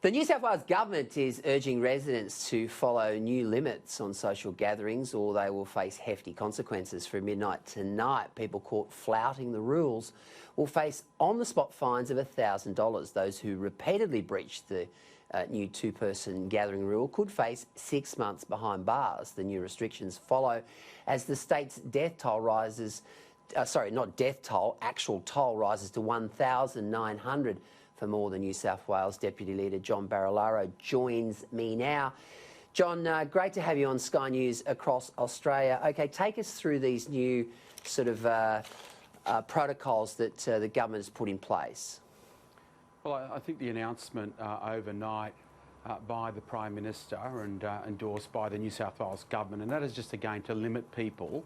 The New South Wales Government is urging residents to follow new limits on social gatherings or they will face hefty consequences. From midnight tonight, people caught flouting the rules will face on-the-spot fines of $1,000. Those who repeatedly breach the new two-person gathering rule could face 6 months behind bars. The new restrictions follow as the state's death toll rises, actual toll rises to $1,900 for more. The New South Wales Deputy Leader John Barilaro joins me now. John, great to have you on Sky News across Australia. Okay, take us through these new sort of protocols that the government has put in place. Well, I think the announcement overnight by the Prime Minister and endorsed by the New South Wales Government, and that is just again to limit people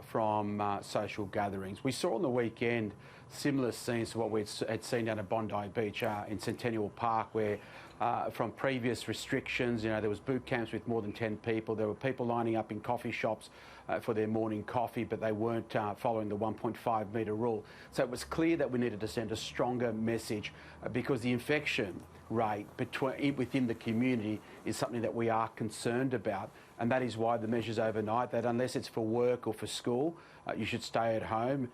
from social gatherings. We saw on the weekend similar scenes to what we had seen down at Bondi Beach in Centennial Park, where from previous restrictions, you know, there was boot camps with more than 10 people. There were people lining up in coffee shops for their morning coffee, but they weren't following the 1.5 metre rule. So it was clear that we needed to send a stronger message because the infection rate within the community is something that we are concerned about, and that is why the measures overnight, that unless it's for work or for school, you should stay at home.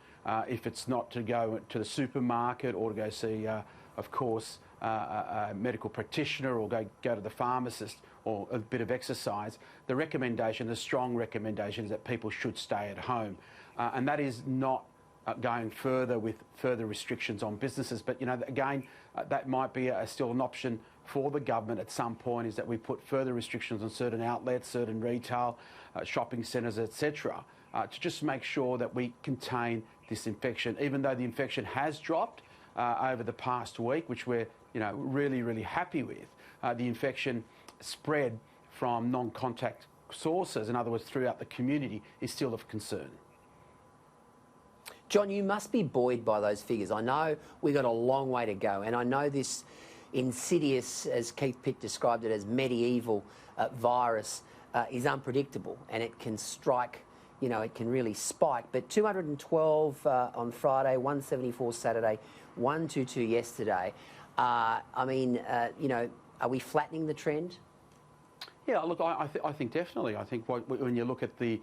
If it's not to go to the supermarket or to go see, of course, a medical practitioner or go to the pharmacist or a bit of exercise, the recommendation, the strong recommendation is that people should stay at home. And that is not going further with further restrictions on businesses. But, you know, again, that might be still an option for the government at some point, is that we put further restrictions on certain outlets, certain retail, shopping centres, etc., to just make sure that we contain this infection. Even though the infection has dropped over the past week, which we're really, really happy with, the infection spread from non-contact sources, in other words, throughout the community, is still of concern. John, you must be buoyed by those figures. I know we've got a long way to go, and I know this insidious, as Keith Pitt described it, as medieval virus is unpredictable, and it can strike, you know, it can really spike. But 212 on Friday, 174 Saturday, 122 yesterday. I mean, you know, are we flattening the trend? Yeah, look, I think definitely. I think when you look at the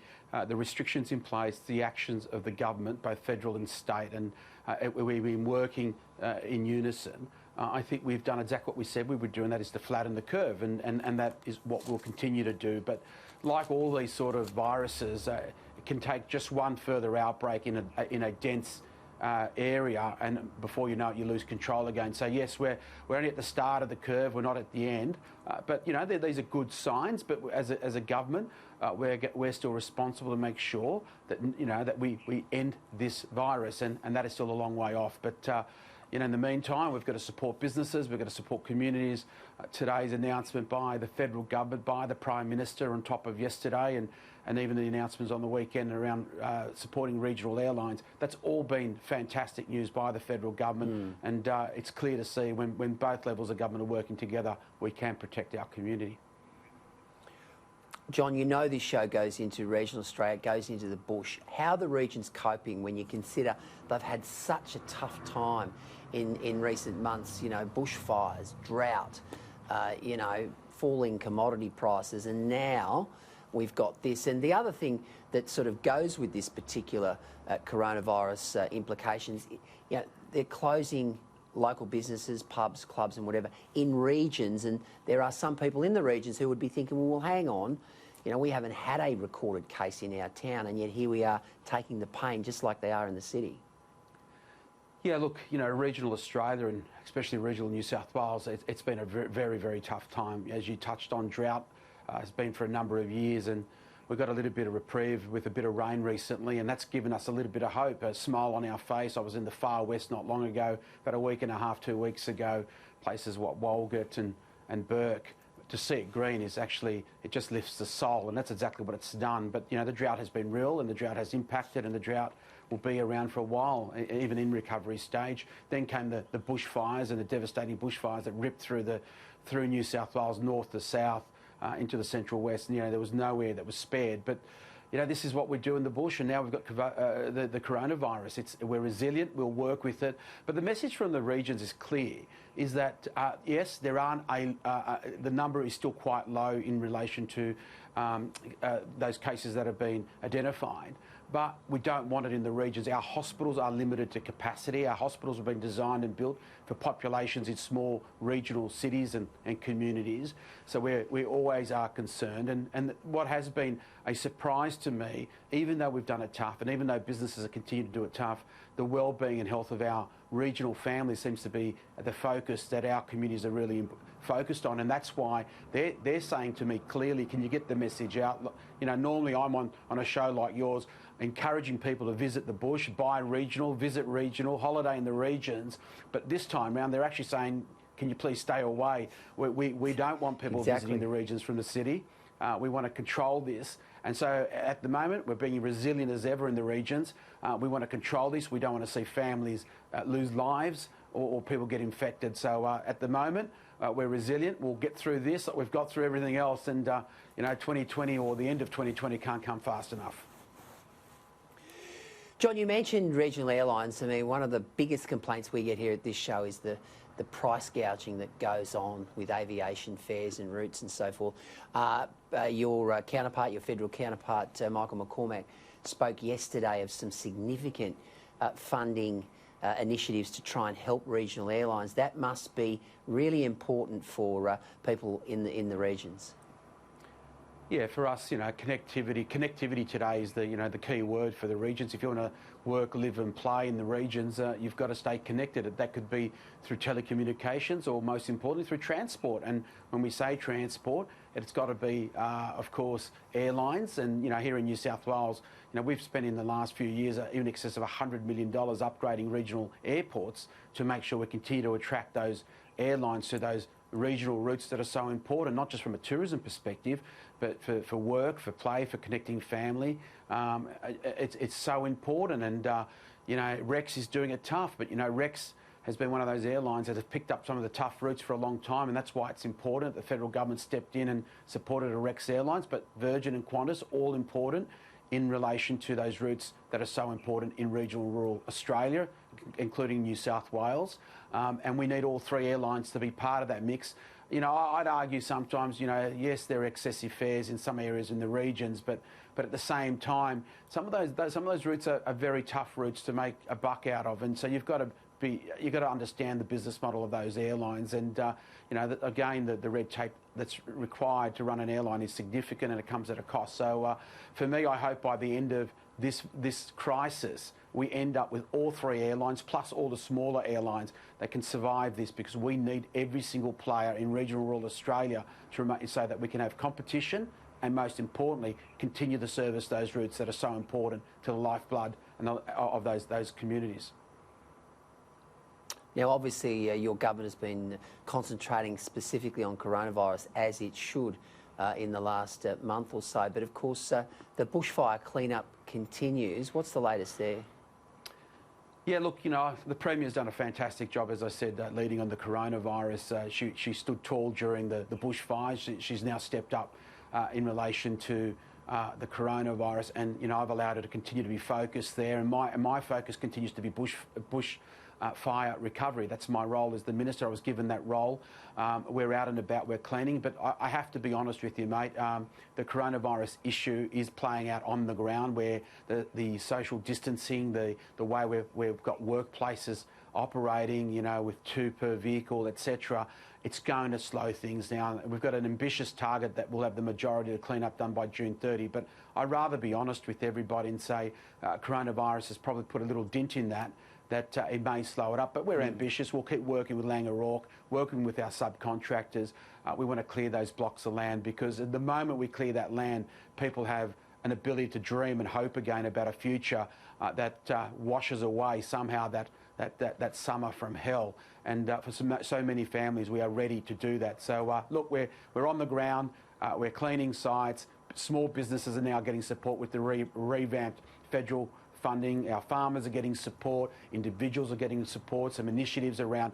restrictions in place, the actions of the government, both federal and state, and we've been working in unison, I think we've done exactly what we said we would do, and that is to flatten the curve, and that is what we'll continue to do. But like all these sort of viruses, it can take just one further outbreak in a dense area, and before you know it, you lose control again. So yes, we're only at the start of the curve, we're not at the end, but you know, these are good signs. But as a government, we're still responsible to make sure that, you know, that we end this virus, and that is still a long way off. But you know, in the meantime, we've got to support businesses, we've got to support communities. Today's announcement by the federal government, by the Prime Minister, on top of yesterday, and even the announcements on the weekend around supporting regional airlines, that's all been fantastic news by the federal government. And it's clear to see when both levels of government are working together, we can protect our community. John, you know this show goes into regional Australia, it goes into the bush. How are the regions coping when you consider they've had such a tough time in recent months? You know, bushfires, drought, you know, falling commodity prices, and now we've got this. And the other thing that sort of goes with this particular coronavirus implications, you know, they're closing local businesses, pubs, clubs and whatever in regions, and there are some people in the regions who would be thinking, well, hang on, you know, we haven't had a recorded case in our town, and yet here we are taking the pain just like they are in the city. Yeah, look, you know, regional Australia and especially regional New South Wales, it's been a very, very tough time. As you touched on, drought has been for a number of years, and we've got a little bit of reprieve with a bit of rain recently, and that's given us a little bit of hope, a smile on our face. I was in the far west not long ago, about a week and a half, 2 weeks ago, places like Walgett and Burke. To see it green is actually, it just lifts the soul, and that's exactly what it's done. But, you know, the drought has been real, and the drought has impacted, and the drought will be around for a while, even in recovery stage. Then came the bushfires, and the devastating bushfires that ripped through New South Wales, north to south, into the central west, and, you know, there was nowhere that was spared. But, this is what we do in the bush, and now we've got the coronavirus. We're resilient, we'll work with it. But the message from the regions is clear, is that, yes, there aren't the number is still quite low in relation to those cases that have been identified. But we don't want it in the regions. Our hospitals are limited to capacity. Our hospitals have been designed and built for populations in small regional cities and communities. So we always are concerned. And what has been a surprise to me, even though we've done it tough and even though businesses have continued to do it tough, the well-being and health of our regional families seems to be the focus that our communities are really focused on. And that's why they're saying to me clearly, can you get the message out? Normally I'm on a show like yours, encouraging people to visit the bush, buy regional, visit regional, holiday in the regions. But this time round, they're actually saying, can you please stay away? We don't want people visiting the regions from the city. We want to control this. And so at the moment, we're being resilient as ever in the regions. We want to control this. We don't want to see families lose lives or people get infected. So at the moment, we're resilient. We'll get through this. We've got through everything else. And, 2020 or the end of 2020 can't come fast enough. John, you mentioned regional airlines. I mean, one of the biggest complaints we get here at this show is the price gouging that goes on with aviation fares and routes and so forth. Your federal counterpart, Michael McCormack, spoke yesterday of some significant funding initiatives to try and help regional airlines. That must be really important for people in the regions. Yeah, for us, connectivity. Connectivity today is the key word for the regions. If you want to work, live and play in the regions, you've got to stay connected. That could be through telecommunications or, most importantly, through transport. And when we say transport, it's got to be, of course, airlines. And, here in New South Wales, we've spent in the last few years in excess of $100 million upgrading regional airports to make sure we continue to attract those airlines to those regional routes that are so important, not just from a tourism perspective, but for work, for play, for connecting family. It's so important. And, Rex is doing it tough. But, Rex has been one of those airlines that have picked up some of the tough routes for a long time. And that's why it's important. The federal government stepped in and supported a Rex Airlines. But Virgin and Qantas, all important in relation to those routes that are so important in regional rural Australia, including New South Wales. And we need all three airlines to be part of that mix. I'd argue sometimes, yes, there are excessive fares in some areas in the regions, but at the same time, some of those routes are very tough routes to make a buck out of. And so you've got to understand the business model of those airlines. And, again, the red tape that's required to run an airline is significant and it comes at a cost. So for me, I hope by the end of this crisis, we end up with all three airlines plus all the smaller airlines that can survive this, because we need every single player in regional rural Australia to remain, so that we can have competition and, most importantly, continue to service those routes that are so important to the lifeblood of those communities. Now, obviously, your government has been concentrating specifically on coronavirus, as it should, in the last month or so. But, of course, the bushfire cleanup continues. What's the latest there? Yeah, look, the Premier's done a fantastic job, as I said, leading on the coronavirus. She stood tall during the bushfires. She's now stepped up in relation to the coronavirus, and I've allowed her to continue to be focused there. And my focus continues to be bushfire recovery. That's my role as the minister. I was given that role. We're out and about, we're cleaning, but I have to be honest with you, mate. The coronavirus issue is playing out on the ground, where the social distancing, the way we've got workplaces operating, with 2 per vehicle, etc. It's going to slow things down. We've got an ambitious target that we'll have the majority of the cleanup done by June 30. But I'd rather be honest with everybody and say coronavirus has probably put a little dent in that it may slow it up. But we're ambitious. We'll keep working with Laing O'Rourke, working with our subcontractors. We want to clear those blocks of land, because at the moment we clear that land, people have an ability to dream and hope again about a future that washes away somehow that summer from hell. And for so many families, we are ready to do that. So look, we're on the ground. We're cleaning sites. Small businesses are now getting support with the revamped federal funding. Our farmers are getting support. Individuals are getting support. Some initiatives around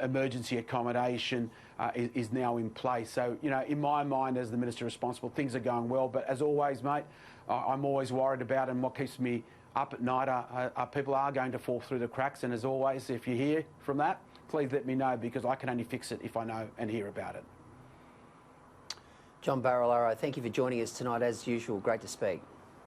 emergency accommodation is now in place. So, you know, in my mind, as the Minister responsible, things are going well. But as always, mate, I'm always worried about, and what keeps me up at night are people are going to fall through the cracks. And as always, if you hear from that, please let me know, because I can only fix it if I know and hear about it. John Barilaro, thank you for joining us tonight. As usual, great to speak.